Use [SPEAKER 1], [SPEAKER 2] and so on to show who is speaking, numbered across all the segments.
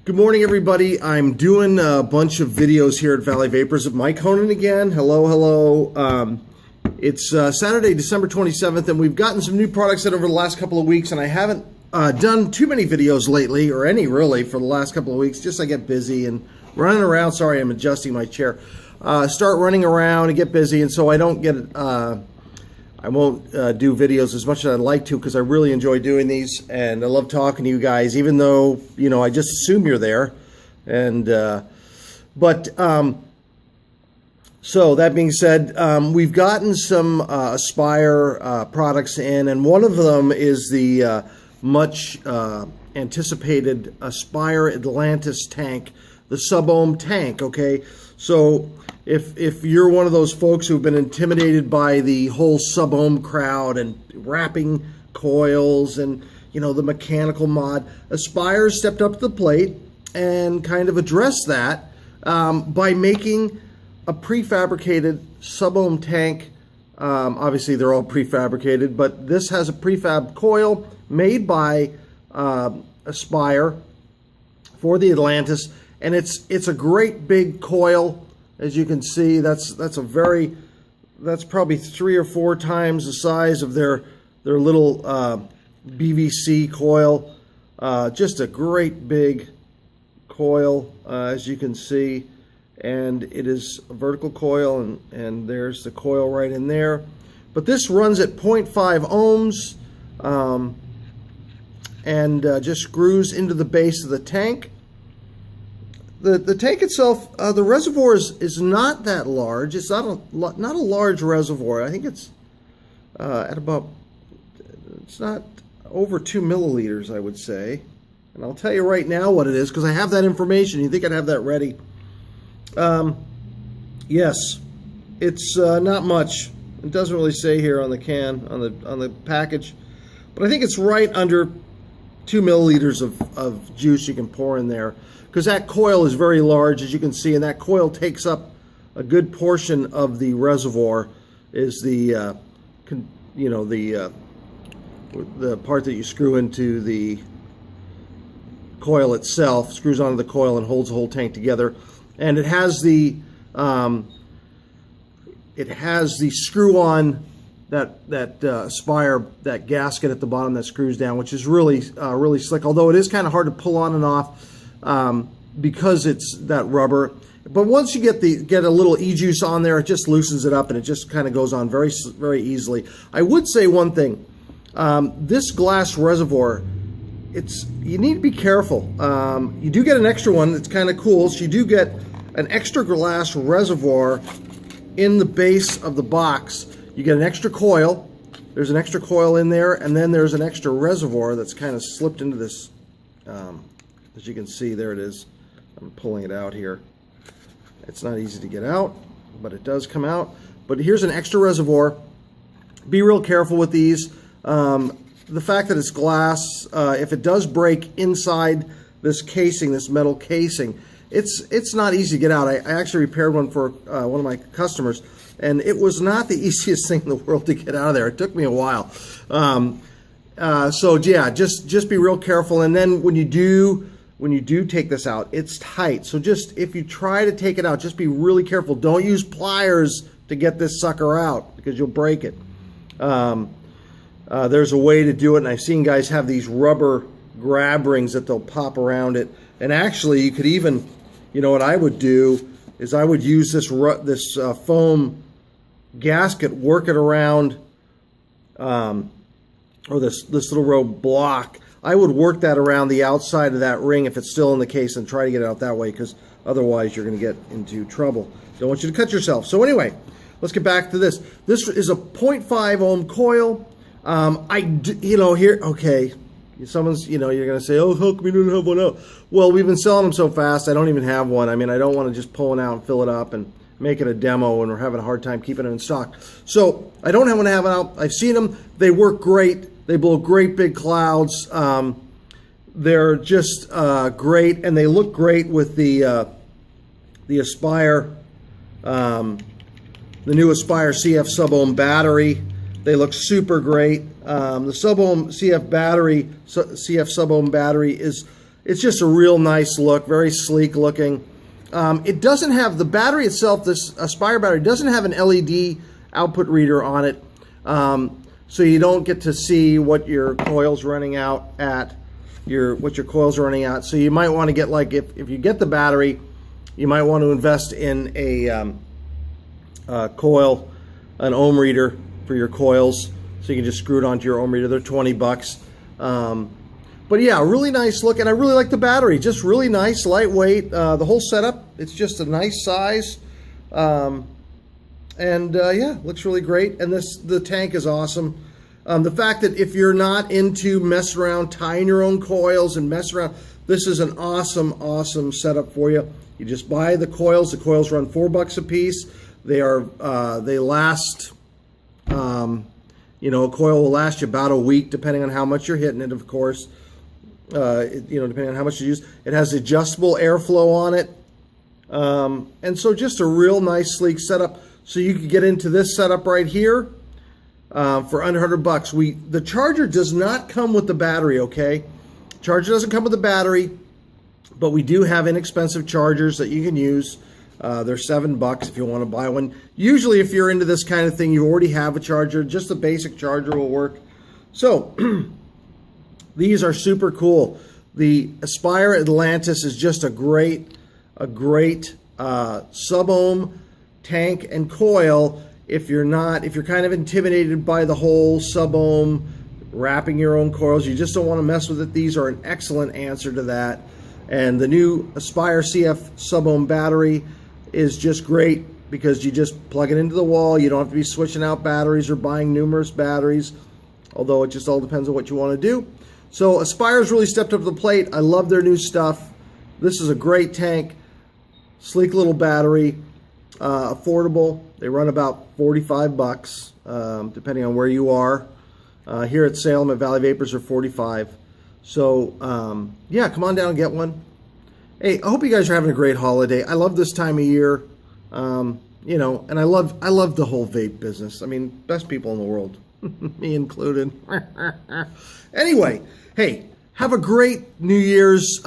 [SPEAKER 1] Good morning, everybody. I'm doing a bunch of videos here at Valley Vapors with Mike Honan again. Hello. It's Saturday, December 27th, and we've gotten some new products out over the last couple of weeks, and I haven't done too many videos lately, or any really, for the last couple of weeks. Just I get busy and running around. Sorry, I'm adjusting my chair. Start running around and get busy, and so I don't get I won't do videos as much as I'd like to, because I really enjoy doing these and I love talking to you guys, even though, you know, I just assume you're there. And so that being said, we've gotten some Aspire products in, and one of them is the much anticipated Aspire Atlantis tank, the Sub Ohm tank. Okay, so if you're one of those folks who've been intimidated by the whole Sub Ohm crowd and wrapping coils and, you know, the mechanical mod, Aspire stepped up to the plate and kind of addressed that by making a prefabricated Sub Ohm tank. Obviously they're all prefabricated, but this has a prefab coil made by Aspire for the Atlantis, and it's a great big coil. As you can see, that's probably 3 or 4 times the size of their little BVC coil. Just a great big coil, as you can see, and it is a vertical coil, and there's the coil right in there. But this runs at 0.5 ohms and just screws into the base of the tank. The tank itself, the reservoir is not that large. It's not a large reservoir. I think it's at about, it's not over 2 milliliters, I would say. And I'll tell you right now what it is, because I have that information. You think I'd have that ready? Yes, it's not much. It doesn't really say here on the can, on the package, but I think it's right under 2 milliliters of juice you can pour in there, because that coil is very large, as you can see, and that coil takes up a good portion of the reservoir. Is the the part that you screw into the coil itself, screws onto the coil and holds the whole tank together. And it has the screw-on that Aspire, that gasket at the bottom that screws down, which is really really slick. Although it is kind of hard to pull on and off because it's that rubber. But once you get a little e-juice on there, it just loosens it up and it just kind of goes on very easily. I would say one thing: this glass reservoir, you need to be careful. You do get an extra one that's kind of cool. So you do get an extra glass reservoir in the base of the box. You get an extra coil. There's an extra coil in there, and then there's an extra reservoir that's kind of slipped into this. As you can see, there it is. I'm pulling it out here. It's not easy to get out, but it does come out. But here's an extra reservoir. Be real careful with these. The fact that it's glass, if it does break inside this casing, this metal casing, it's not easy to get out. I actually repaired one for one of my customers, and it was not the easiest thing in the world to get out of there. It took me a while. So yeah, just be real careful. And then when you do take this out, it's tight. So just, if you try to take it out, just be really careful. Don't use pliers to get this sucker out, because you'll break it. There's a way to do it, and I've seen guys have these rubber grab rings that they'll pop around it. And actually, you could even, you know, what I would do is I would use this foam gasket, work it around, or this little rope block. I would work that around the outside of that ring if it's still in the case, and try to get it out that way, because otherwise you're going to get into trouble. Don't want you to cut yourself. So anyway, let's get back to this. This is a 0.5 ohm coil. Here, okay, someone's, you're going to say, oh, how come you don't have one out? Well, we've been selling them so fast, I don't even have one. I mean, I don't want to just pull one out and fill it up and make it a demo, and we're having a hard time keeping them in stock. So I don't have one to have it out. I've seen them. They work great. They blow great big clouds. They're just great, and they look great with the Aspire, the new Aspire CF Sub Ohm battery. They look super great. The Sub Ohm CF battery, CF Sub Ohm battery is it's just a real nice look, very sleek looking. It doesn't have, the battery itself, this Aspire battery doesn't have an LED output reader on it. So you don't get to see what your coil's running out at, what your coil's running out. So you might want to get, like, if you get the battery, you might want to invest in a coil, an ohm reader for your coils, so you can just screw it onto your ohm reader. They're 20 bucks. But yeah, really nice look, and I really like the battery. Just really nice, lightweight. The whole setup, it's just a nice size. Yeah, looks really great. And the tank is awesome. The fact that if you're not into messing around, tying your own coils and messing around, this is an awesome, awesome setup for you. You just buy the coils. The coils run $4 a piece. They last, you know, a coil will last you about a week, depending on how much you're hitting it, of course. You know, depending on how much you use. It has adjustable airflow on it. And so just a real nice, sleek setup. So you could get into this setup right here for under 100 bucks. The charger does not come with the battery, okay? Charger doesn't come with the battery, but we do have inexpensive chargers that you can use. They're $7 if you want to buy one. Usually if you're into this kind of thing, you already have a charger. Just a basic charger will work. So these are super cool. The Aspire Atlantis is just a great sub ohm tank and coil. If you're kind of intimidated by the whole sub ohm, wrapping your own coils, you just don't want to mess with it, these are an excellent answer to that. And the new Aspire CF Sub Ohm battery is just great because you just plug it into the wall. You don't have to be switching out batteries or buying numerous batteries, although it just all depends on what you want to do. So Aspire's really stepped up to the plate. I love their new stuff. This is a great tank, sleek little battery, affordable. They run about 45 bucks, depending on where you are. Here at Salem at Valley Vapors are 45. So yeah, come on down and get one. Hey, I hope you guys are having a great holiday. I love this time of year, you know, and I love the whole vape business. I mean, best people in the world, me included. Anyway, hey, have a great New Year's.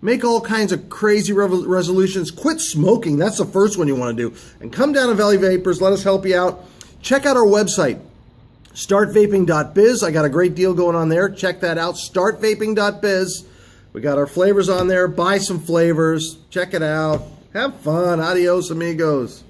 [SPEAKER 1] Make all kinds of crazy resolutions. Quit smoking. That's the first one you want to do. And come down to Valley Vapors. Let us help you out. Check out our website, startvaping.biz. I got a great deal going on there. Check that out, startvaping.biz. We got our flavors on there. Buy some flavors. Check it out. Have fun. Adios, amigos.